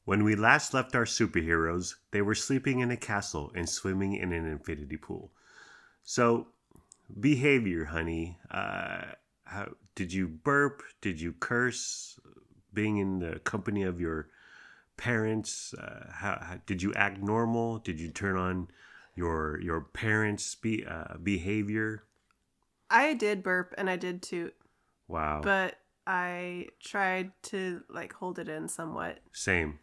When we last left our superheroes, they were sleeping in a castle and swimming in an infinity pool. So, behavior, honey. Did you burp? Did you curse? Being in the company of your parents, did you act normal? Did you turn on your parents' behavior? I did burp and I did toot, Wow, but I tried to like hold it in somewhat. same.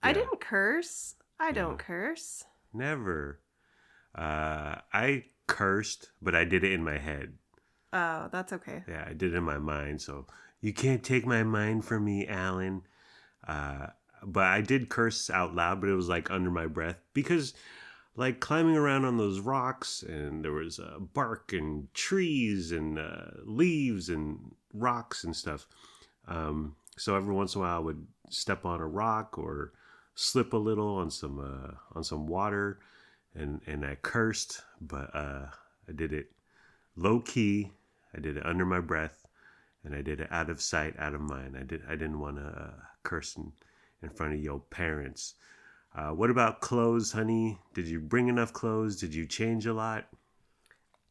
I Yeah, didn't curse. I yeah, don't curse. never. I cursed, but I did it in my head. Oh, that's okay. Yeah, I did it in my mind. So you can't take my mind from me, Alan. Uh, but I did curse out loud, but it was like under my breath because, like, climbing around on those rocks, and there was bark and trees and leaves and rocks and stuff. So every once in a while, I would step on a rock or slip a little on some water, and I cursed, but I did it low key. I did it under my breath, and I did it out of sight, out of mind. I didn't want to curse in front of your parents. What about clothes, honey? Did you bring enough clothes? Did you change a lot?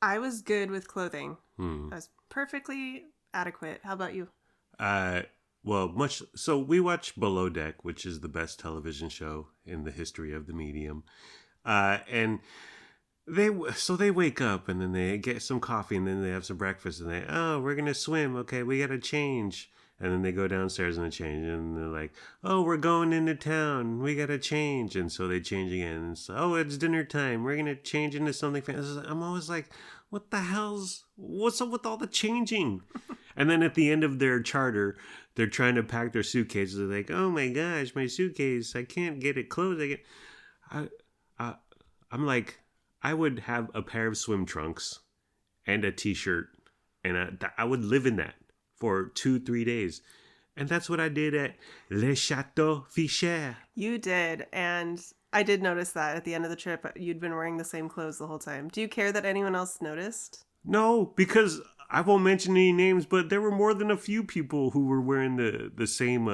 I was good with clothing. Hmm. I was perfectly adequate. How about you? Uh, well, much so. We watch Below Deck, which is the best television show in the history of the medium, and they wake up and then they get some coffee and then they have some breakfast and we're gonna swim, okay, we gotta change, and then they go downstairs and they change and they're like, oh, we're going into town, we gotta change, and so they change again, and so, oh, it's dinner time, we're gonna change into something fancy. I'm always like, what's up with all the changing? And then at the end of their charter, they're trying to pack their suitcases. They're like, oh my gosh, my suitcase, I can't get it closed. I, I, I'm like, I would have a pair of swim trunks and a t-shirt, and I would live in that for 2-3 days. And that's what I did at Le Chateau Fisher. You did, and I did notice that at the end of the trip, you'd been wearing the same clothes the whole time. Do you care that anyone else noticed? No, because I won't mention any names, but there were more than a few people who were wearing the same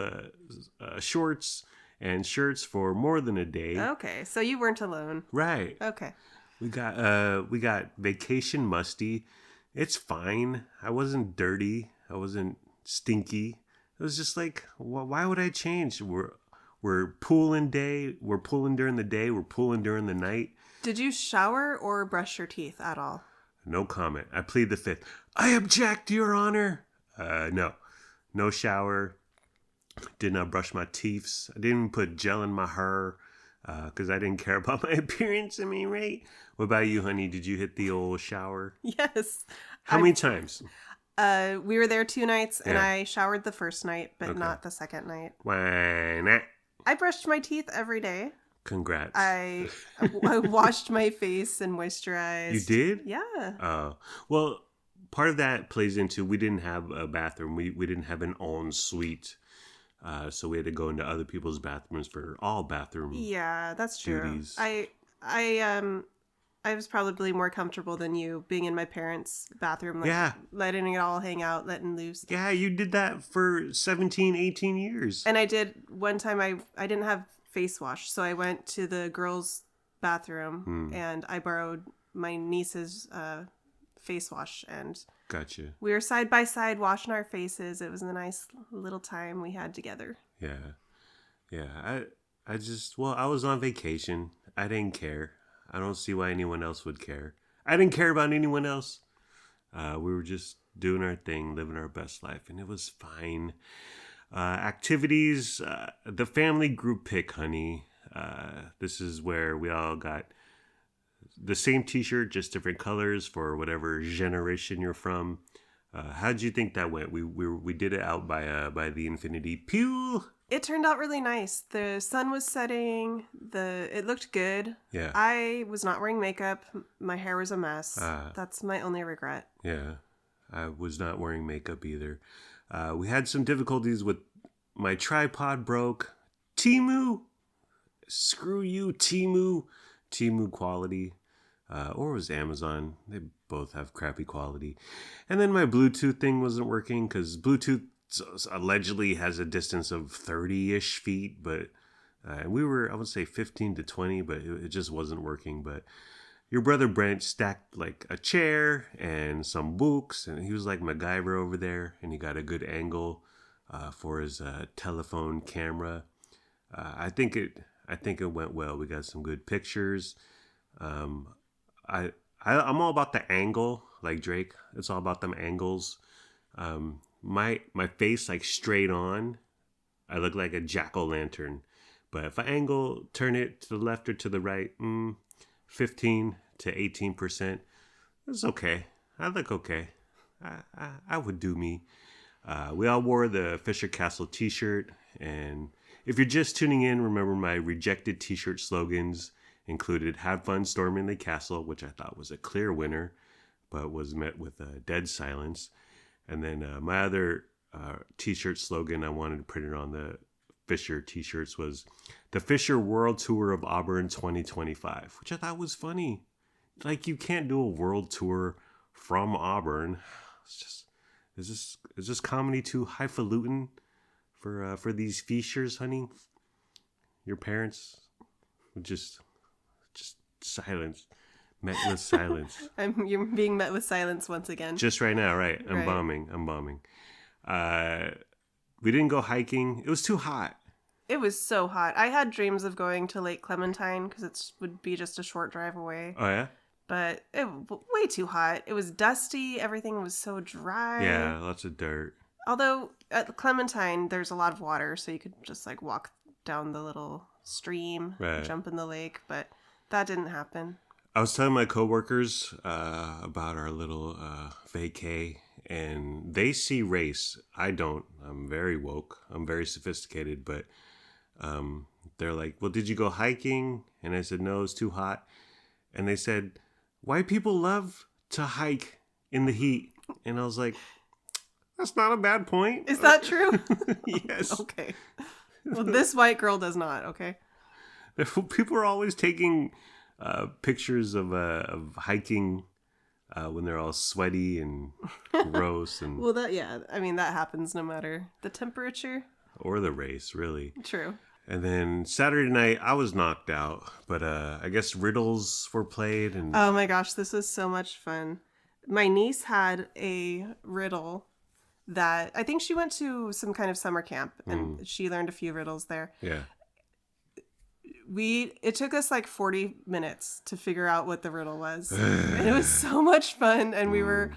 shorts and shirts for more than a day. Okay, so you weren't alone. Right. Okay. We got vacation musty. It's fine. I wasn't dirty. I wasn't stinky. It was just like, why would I change? We're pooling day. We're pooling during the day. We're pooling during the night. Did you shower or brush your teeth at all? No comment. I plead the fifth. I object, Your Honor. No shower. Did not brush my teeth. I didn't even put gel in my hair because I didn't care about my appearance. I mean, right? What about you, honey? Did you hit the old shower? Yes. How many times? We were there 2 nights, and Yeah. I showered the first night, but Okay. not the second night. Why not? I brushed my teeth every day. Congrats. I washed my face and moisturized. You did? Yeah. Well, part of that plays into we didn't have a bathroom. We didn't have an en suite. So we had to go into other people's bathrooms for all bathroom. Yeah, that's true. Duties. I was probably more comfortable than you being in my parents' bathroom, like Yeah. letting it all hang out, letting loose. Yeah, you did that for 17, 18 years. And I did one time I didn't have face wash, so I went to the girls' bathroom and I borrowed my niece's face wash, and Gotcha. we were side by side washing our faces. It was a nice little time we had together. Yeah. Yeah. I was on vacation. I didn't care. I don't see why anyone else would care. I didn't care about anyone else. We were just doing our thing, living our best life, and it was fine. Activities, the family group pick, honey. This is where we all got the same t-shirt, just different colors for whatever generation you're from. How'd you think that went? We did it out by the infinity pool. It turned out really nice. The sun was setting. It looked good. Yeah. I was not wearing makeup. My hair was a mess. That's my only regret. Yeah. I was not wearing makeup either. We had some difficulties with my tripod broke. Temu. Screw you, Temu. Temu quality. Or it was Amazon. They both have crappy quality. And then my Bluetooth thing wasn't working because Bluetooth allegedly has a distance of 30-ish feet, but And we were, I would say 15 to 20, but it just wasn't working. But your brother Brent stacked like a chair and some books, and he was like MacGyver over there, and he got a good angle for his telephone camera. I think it went well. We got some good pictures. Um, I'm all about the angle, like Drake. It's all about them angles. My face like straight on, I look like a jack-o'-lantern. But if I angle, turn it to the left or to the right, 15 to 18%, it's okay. I look okay. I would do me. We all wore the Fisher Castle t-shirt. And if you're just tuning in, remember my rejected t-shirt slogans included "Have fun storming the castle," which I thought was a clear winner, but was met with a dead silence. And then my other t-shirt slogan I wanted to print it on the Fisher t-shirts was "The Fisher World Tour of Auburn 2025," which I thought was funny. Like, you can't do a world tour from Auburn. It's just, is this comedy too highfalutin for these Fishers, honey? Your parents would just silence, met with silence. You're being met with silence once again. Just right now, right? I'm Right. bombing. We didn't go hiking. It was too hot. It was so hot. I had dreams of going to Lake Clementine because it would be just a short drive away. Oh yeah. But it was way too hot. It was dusty. Everything was so dry. Yeah, lots of dirt. Although at Clementine, there's a lot of water, so you could just like walk down the little stream, Right. jump in the lake. But that didn't happen. I was telling my coworkers about our little vacay, and they see race. I don't. I'm very woke. I'm very sophisticated, but they're like, "Well, did you go hiking?" And I said, "No, it's too hot." And they said, "White people love to hike in the heat." And I was like, "That's not a bad point." Is that true? Yes. Okay. Well, this white girl does not. Okay. People are always taking pictures of hiking when they're all sweaty and gross, and Well, that happens no matter the temperature. or the race, really. True. And then Saturday night, I was knocked out, but I guess riddles were played, and Oh my gosh, this was so much fun. My niece had a riddle that I think she went to some kind of summer camp and she learned a few riddles there. yeah, It took us like 40 minutes to figure out what the riddle was. And it was so much fun, and we were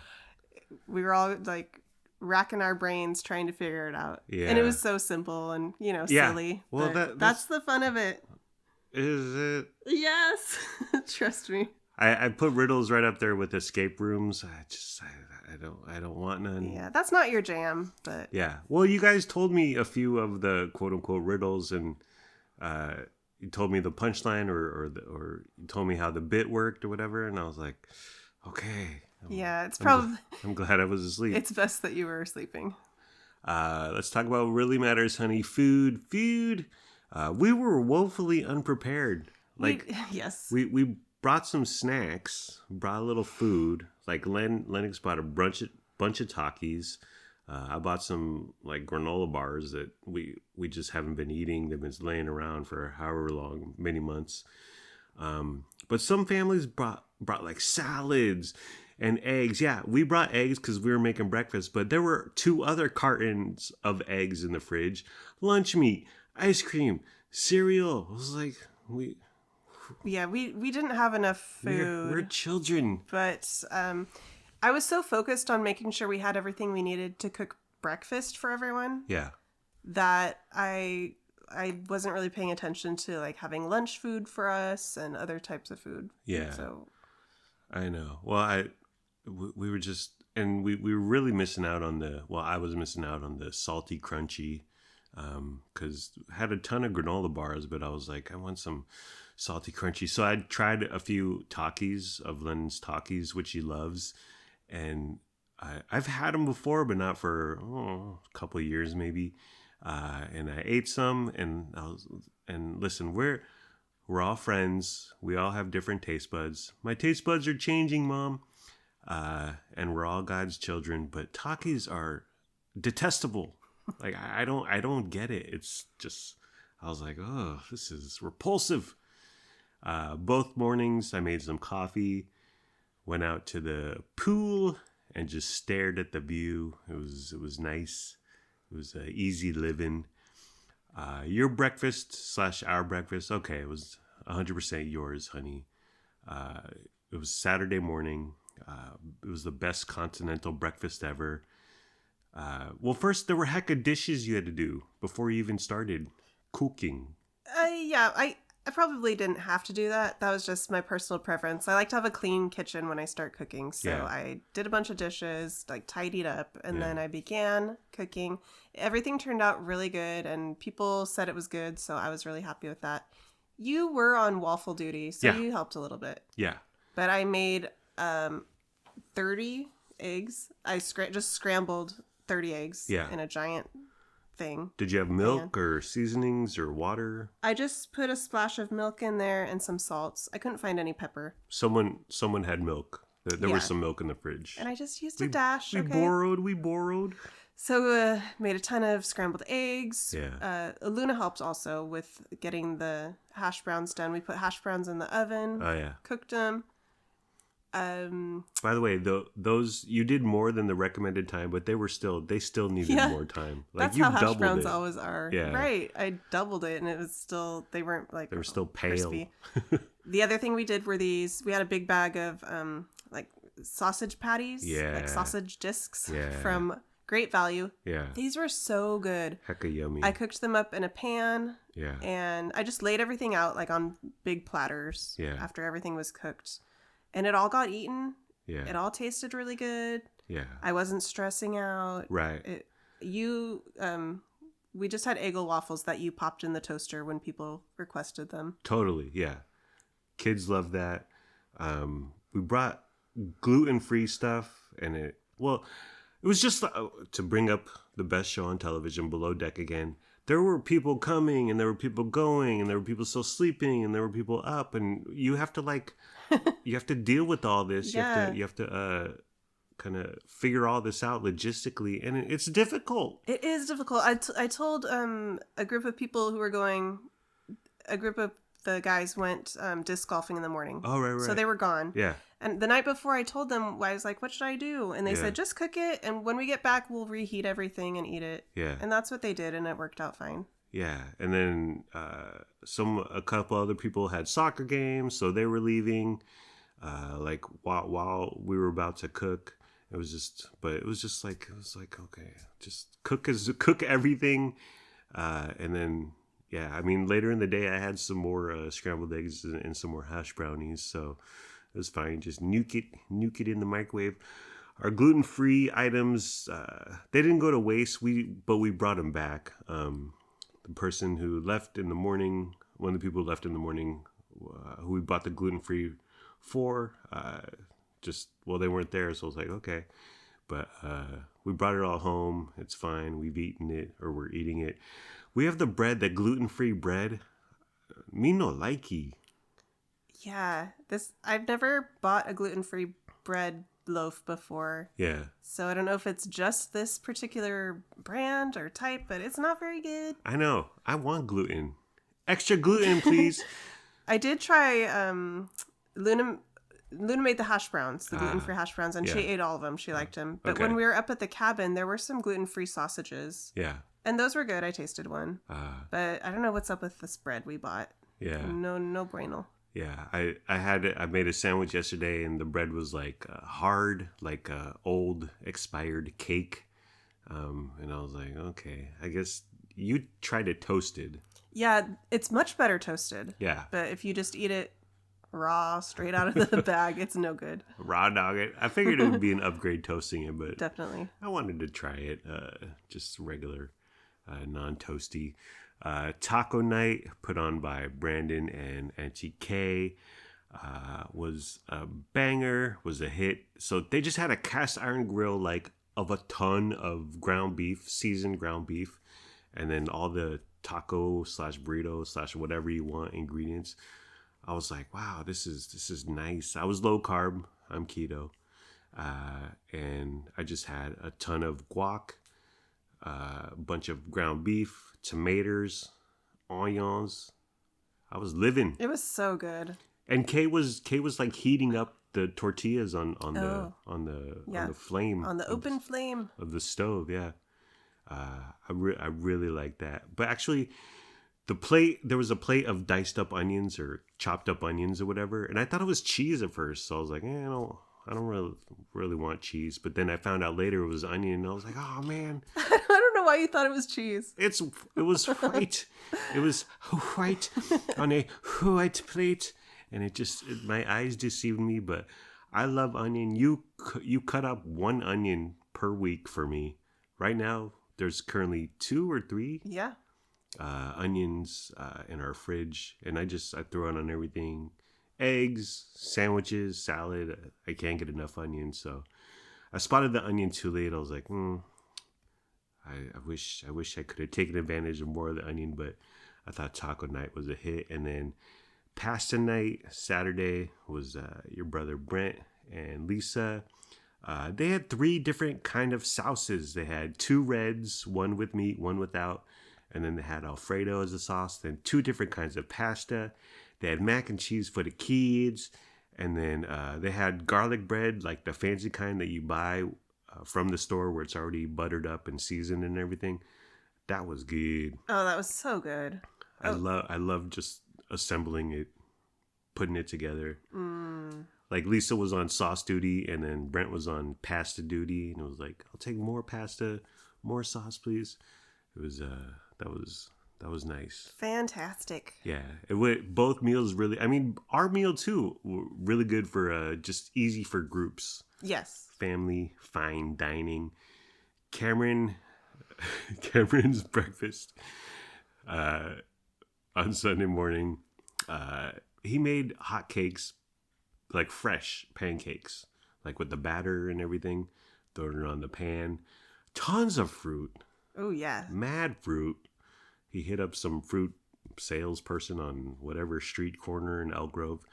all like racking our brains trying to figure it out. Yeah. And it was so simple and, Yeah. silly. Well, but that's the fun of it. is it? Yes. Trust me. I put riddles right up there with escape rooms. I don't want none. Yeah, that's not your jam, but Yeah. Well, you guys told me a few of the quote unquote riddles, and you told me the punchline, or you told me how the bit worked or whatever, and I was like, okay. yeah, it's probably I'm glad I was asleep. it's best that you were sleeping. Let's talk about what really matters, honey. Food. We were woefully unprepared. Like Yes. we brought some snacks, brought a little food. Like Lennox bought a bunch of Takis. I bought some like granola bars that we just haven't been eating. They've been laying around for however long, many months. But some families brought like salads and eggs. Yeah, we brought eggs because we were making breakfast, but there were 2 other cartons of eggs in the fridge. Lunch meat, ice cream, cereal. I was like, we didn't have enough food. we're children. But I was so focused on making sure we had everything we needed to cook breakfast for everyone Yeah. that I wasn't really paying attention to like having lunch food for us and other types of food. Yeah. So I know. Well, we were just, and we were really missing out on I was missing out on the salty crunchy, because I had a ton of granola bars, but I was like, I want some salty crunchy. So I tried a few Takis of Lennon's Takis, which he loves, and I've had them before, but not for a couple of years maybe. And I ate some, and listen, we're all friends. We all have different taste buds. My taste buds are changing, Mom. And we're all God's children, but Takis are detestable. Like I don't get it. It's just, I was like, oh, this is repulsive. Both mornings, I made some coffee, went out to the pool, and just stared at the view. It was nice. It was easy living. Your breakfast / our breakfast, okay, it was 100% yours, honey. It was Saturday morning. It was the best continental breakfast ever. Well, first, there were heck of dishes you had to do before you even started cooking. Yeah, I probably didn't have to do that. That was just my personal preference. I like to have a clean kitchen when I start cooking. So Yeah. I did a bunch of dishes, like tidied up, and Yeah. then I began cooking. Everything turned out really good, and people said it was good, so I was really happy with that. You were on waffle duty, so Yeah. you helped a little bit. Yeah. But I made 30 eggs. I just scrambled 30 eggs Yeah. in a giant thing. Did you have milk or seasonings or water? I just put a splash of milk in there and some salts. I couldn't find any pepper. Someone had milk. There Yeah. was some milk in the fridge. And I just used a dash. We borrowed. So made a ton of scrambled eggs. Yeah. Luna helped also with getting the hash browns done. We put hash browns in the oven, Oh yeah. cooked them. By the way, those you did more than the recommended time, but they still needed Yeah. more time. Like That's you how hash doubled browns it. always are. Yeah. Right. I doubled it and it was still, they weren't like, They were still pale. crispy. The other thing we did were we had a big bag of like sausage patties, Yeah. like sausage discs Yeah. from Great Value. Yeah. These were so good. Hecka yummy. I cooked them up in a pan Yeah. and I just laid everything out like on big platters Yeah. after everything was cooked. And it all got eaten. Yeah. It all tasted really good. Yeah. I wasn't stressing out. Right. We just had Eggo waffles that you popped in the toaster when people requested them. Totally. Yeah. Kids love that. We brought gluten-free stuff, and it was just to bring up the best show on television, Below Deck again. There were people coming, and there were people going, and there were people still sleeping, and there were people up, and you have to deal with all this. Yeah. You have to kind of figure all this out logistically, and it's difficult. It is difficult. I told a group of people who were going, a group of the guys went disc golfing in the morning. Oh, right. So they were gone. Yeah. And the night before I told them, I was like, what should I do? And they Yeah. said, just cook it. And when we get back, we'll reheat everything and eat it. Yeah. And that's what they did. And it worked out fine. Yeah, and then a couple other people had soccer games, so they were leaving. Like while we were about to cook, it was just like okay, just cook everything, and then yeah, I mean later in the day I had some more scrambled eggs and some more hash brownies, so it was fine. Just nuke it in the microwave. Our gluten-free items, they didn't go to waste. But we brought them back. The person who left in the morning, one of the people who left in the morning, who we bought the gluten-free for, they weren't there, so I was like, okay. But we brought it all home. It's fine. We've eaten it, or we're eating it. We have the bread, the gluten-free bread. Me no likey. Yeah. I've never bought a gluten-free bread loaf before. Yeah. So I don't know if it's just this particular brand or type, but it's not very good. I know. I want gluten. Extra gluten, please. I did try Luna made the hash browns, the gluten-free hash browns, and she ate all of them. She liked them. But when we were up at the cabin, there were some gluten-free sausages. Yeah. And those were good. I tasted one. But I don't know what's up with this bread we bought. Yeah. No bueno. Yeah, I made a sandwich yesterday, and the bread was like hard, like old expired cake, and I was like, okay, I guess you tried it toasted. Yeah, it's much better toasted. Yeah, But if you just eat it raw, straight out of the bag, it's no good. raw dog it. I figured it would be an upgrade toasting it, but Definitely. I wanted to try it, just regular, non-toasty. Taco night put on by Brandon and Auntie Kay was a banger, was a hit. So they just had a cast iron grill like of a ton of ground beef, seasoned ground beef, and then all the taco / burrito / whatever you want ingredients. I was like, wow, this is nice. I was low carb. I'm keto, and I just had a ton of guac, a bunch of ground beef, tomatoes, onions. I was living. It was so good. And Kay was like heating up the tortillas on Oh. on Yeah. the flame On the open flame. of the stove. Yeah, I really like that. But actually, there was a plate of diced up onions or chopped up onions or whatever, and I thought it was cheese at first. So I was like, I don't really want cheese. But then I found out later it was onion, and I was like, oh man, I don't know why you thought it was cheese. it was white. It was white on a white plate, and my eyes deceived me. But I love onion. You cut up one onion per week for me. Right now, there's currently 2 or 3 Yeah. onions in our fridge, and I throw it on everything. Eggs, sandwiches, salad. I can't get enough onions, so I spotted the onion too late. I was like, I wish I could have taken advantage of more of the onion, but I thought taco night was a hit. And then pasta night, Saturday, was your brother Brent and Lisa. They had 3 different kind of sauces. They had 2 reds, 1 with meat, 1 without. And then they had Alfredo as a sauce. Then 2 different kinds of pasta. They had mac and cheese for the kids. And then they had garlic bread, like the fancy kind that you buy from the store where it's already buttered up and seasoned and everything. That was good. Oh, that was so good. I love just assembling it, putting it together. Like Lisa was on sauce duty, and then Brent was on pasta duty, and it was like, I'll take more pasta, more sauce, please. It was that was nice. Fantastic. Yeah, both meals really. I mean, our meal too, were really good for just easy for groups. Yes. Family, fine dining. Cameron's breakfast on Sunday morning. He made hot cakes, like fresh pancakes, like with the batter and everything. Throwing it on the pan. Tons of fruit. Oh, yeah. Mad fruit. He hit up some fruit salesperson on whatever street corner in Elk Grove.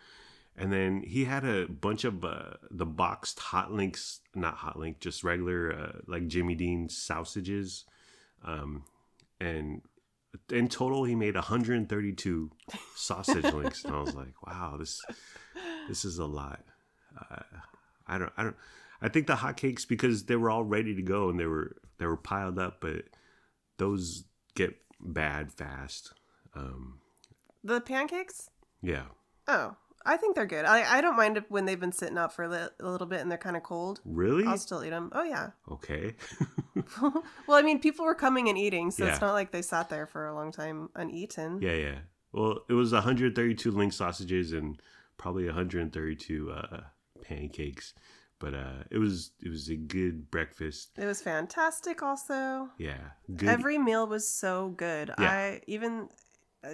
And then he had a bunch of the boxed Hot Links, not Hot Link, just regular like Jimmy Dean sausages. And in total, he made 132 sausage links. And I was like, wow, this is a lot. I think the hotcakes, because they were all ready to go and they were piled up, but those get bad fast. The pancakes? Yeah. Oh, I think they're good. I don't mind it when they've been sitting out for a little bit and they're kind of cold. Really? I'll still eat them. Oh, yeah. Okay. Well, I mean, people were coming and eating, so Yeah. it's not like they sat there for a long time uneaten. Yeah. Well, it was 132 link sausages and probably 132 pancakes. But it was a good breakfast. It was fantastic also. Yeah. Good. Every meal was so good. Yeah.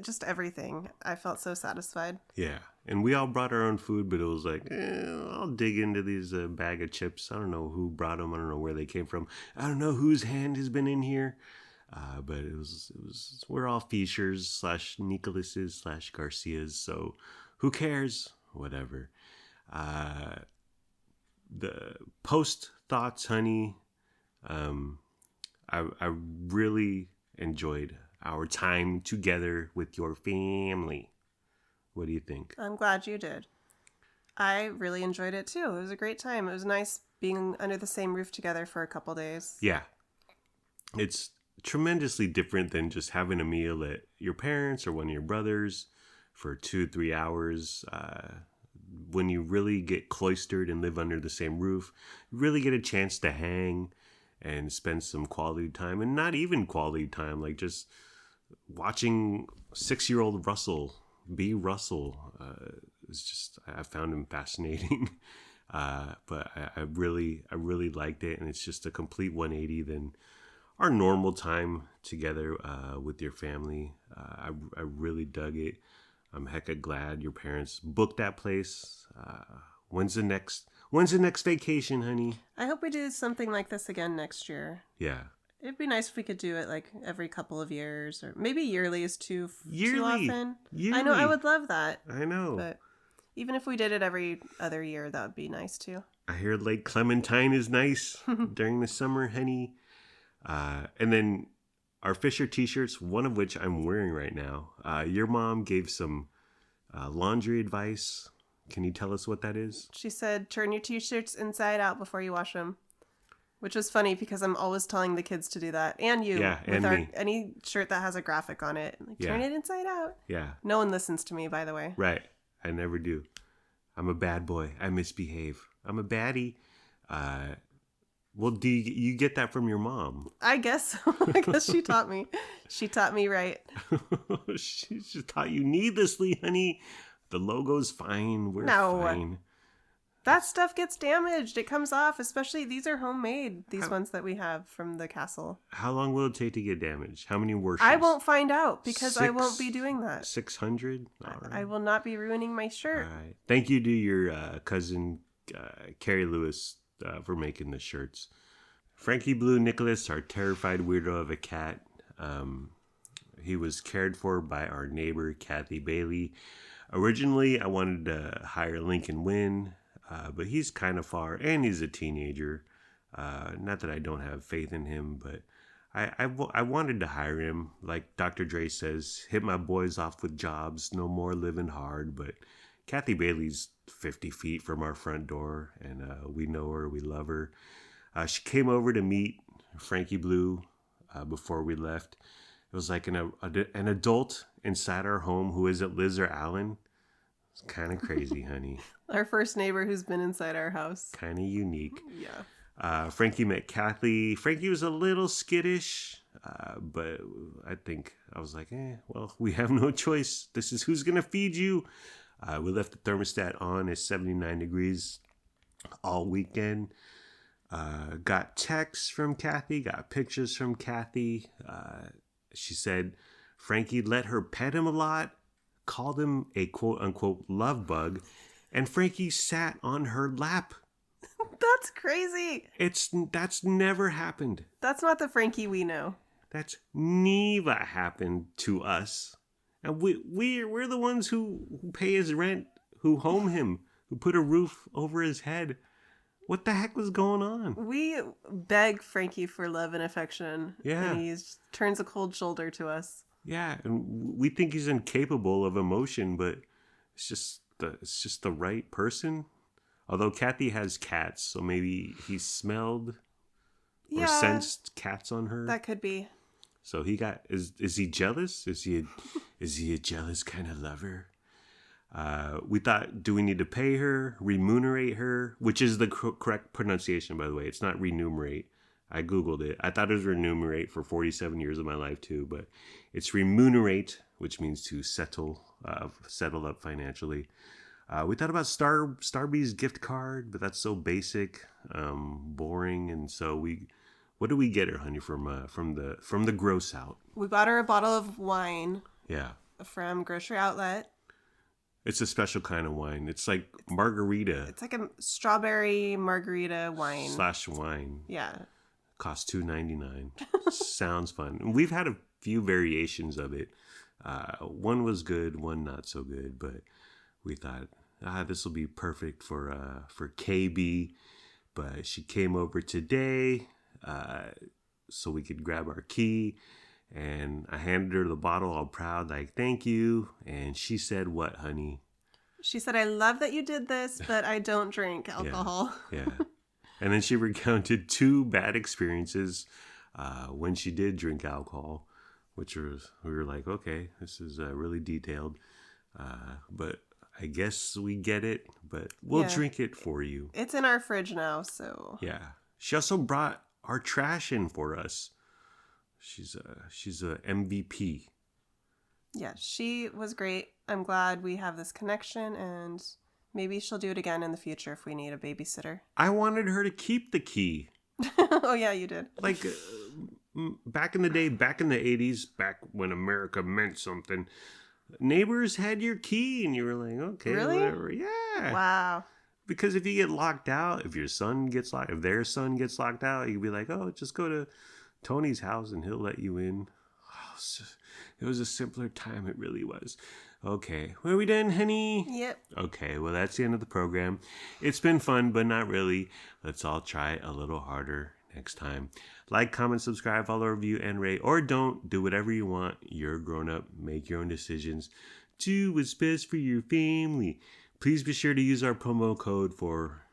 Just everything. I felt so satisfied. Yeah. And we all brought our own food, but it was like, I'll dig into these bag of chips. I don't know who brought them. I don't know where they came from. I don't know whose hand has been in here. But it was we're all Fishers / Nicholases / Garcias. So who cares? Whatever. The post thoughts, honey. I really enjoyed our time together with your family. What do you think? I'm glad you did. I really enjoyed it too. It was a great time. It was nice being under the same roof together for a couple days. Yeah. It's tremendously different than just having a meal at your parents' or one of your brothers for 2-3 hours. When you really get cloistered and live under the same roof, you really get a chance to hang and spend some quality time, and not even quality time, like just watching 6-year-old Russell be Russell. It's just, I found him fascinating. But I really liked it, and it's just a complete 180 than our normal time together with your family. I really dug it. I'm hecka glad your parents booked that place. When's the next vacation, honey? I hope we do something like this again next year. Yeah. It'd be nice if we could do it like every couple of years, or maybe yearly is too often. Yearly. I know, I would love that. I know. But even if we did it every other year, that would be nice too. I hear Lake Clementine is nice during the summer, honey. And then our Fisher t-shirts, one of which I'm wearing right now. Your mom gave some laundry advice. Can you tell us what that is? She said, turn your t-shirts inside out before you wash them. Which was funny because I'm always telling the kids to do that. And you. Yeah, with and me. Any shirt that has a graphic on it. Like, turn it inside out. Yeah. No one listens to me, by the way. Right. I never do. I'm a bad boy. I misbehave. I'm a baddie. Well, do you get that from your mom? I guess so. I guess she taught me. She taught me right. She just taught you needlessly, honey. The logo's fine. We're fine. That stuff gets damaged. It comes off, especially these are homemade, these ones that we have from the castle. How long will it take to get damaged? How many washes? I won't find out because I won't be doing that. 600? I will not be ruining my shirt. All right. Thank you to your cousin, Carrie Lewis, for making the shirts. Frankie Blue Nicholas, our terrified weirdo of a cat. He was cared for by our neighbor, Kathy Bailey. Originally, I wanted to hire Lincoln Wynn. But he's kind of far, and he's a teenager. Not that I don't have faith in him, but I wanted to hire him. Like Dr. Dre says, hit my boys off with jobs, no more living hard. But Kathy Bailey's 50 feet from our front door, and we know her, we love her. She came over to meet Frankie Blue before we left. It was like an adult inside our home who isn't Liz or Alan. It's kind of crazy, honey. Our first neighbor who's been inside our house. Kind of unique. Yeah. Frankie met Kathy. Frankie was a little skittish, but I was like, well, we have no choice. This is who's going to feed you. We left the thermostat on at 79 degrees all weekend. Got texts from Kathy, got pictures from Kathy. She said Frankie let her pet him a lot, called him a quote-unquote love bug, and Frankie sat on her lap. That's crazy. That's never happened. That's not the Frankie we know. That's never happened to us. And we're the ones who pay his rent, who home him, who put a roof over his head. What the heck was going on? We beg Frankie for love and affection. Yeah. And he turns a cold shoulder to us. Yeah, and we think he's incapable of emotion, but it's just the right person. Although Kathy has cats, so maybe he smelled or sensed cats on her. That could be. So he got is he jealous? Is he a jealous kind of lover? We thought, do we need to pay her, remunerate her, which is the correct pronunciation, by the way. It's not remunerate. I Googled it. I thought it was remunerate for 47 years of my life too, but it's remunerate, which means to settle up financially. We thought about Starbucks gift card, but that's so basic, boring, and so what do we get her, honey, from the gross out? We bought her a bottle of wine. Yeah. From Grocery Outlet. It's a special kind of wine. It's like margarita. It's like a strawberry margarita wine. / wine. Yeah. Costs $2.99. Sounds fun. We've had a few variations of it. One was good, one not so good, but we thought, this will be perfect for KB. But she came over today, so we could grab our key, and I handed her the bottle all proud, like, thank you. And she said, what, honey? She said, I love that you did this, but I don't drink alcohol. Yeah. And then she recounted 2 bad experiences when she did drink alcohol, which we were like, okay, this is really detailed. But I guess we get it, but we'll drink it for you. It's in our fridge now, so. Yeah. She also brought our trash in for us. She's a MVP. Yeah, she was great. I'm glad we have this connection, and maybe she'll do it again in the future if we need a babysitter. I wanted her to keep the key. Oh, yeah, you did. Like, back in the day, back in the 80s, back when America meant something, neighbors had your key, and you were like, okay, really? Whatever. Yeah. Wow. Because if you get locked out, if their son gets locked out, you'd be like, oh, just go to Tony's house and he'll let you in. Oh, it was a simpler time. It really was. Okay. Are we done, honey? Yep. Okay. Well, that's the end of the program. It's been fun, but not really. Let's all try a little harder next time. Like, comment, subscribe, follow, review, and rate. Or don't. Do whatever you want. You're a grown-up. Make your own decisions. Do what's best for your family. Please be sure to use our promo code for...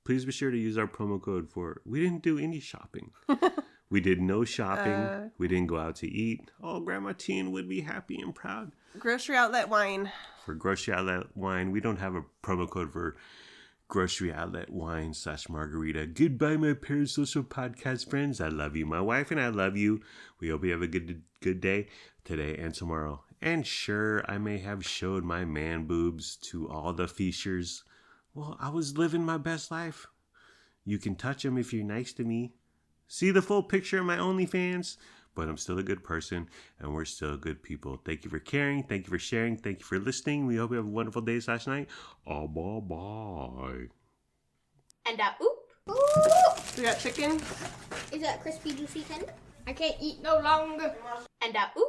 We didn't do any shopping. We did no shopping. We didn't go out to eat. Oh, Grandma Teen would be happy and proud. Grocery outlet wine. For grocery outlet wine, we don't have a promo code for grocery outlet wine / margarita. Goodbye, my parasocial podcast friends. I love you. My wife and I love you. We hope you have a good day today and tomorrow. And sure, I may have showed my man boobs to all the Fishers. Well, I was living my best life. You can touch them if you're nice to me. See the full picture of my OnlyFans? But I'm still a good person, and we're still good people. Thank you for caring. Thank you for sharing. Thank you for listening. We hope you have a wonderful day / night. Oh, bye-bye. And oop. We got chicken. Is that crispy, juicy tender? I can't eat no longer. And oop.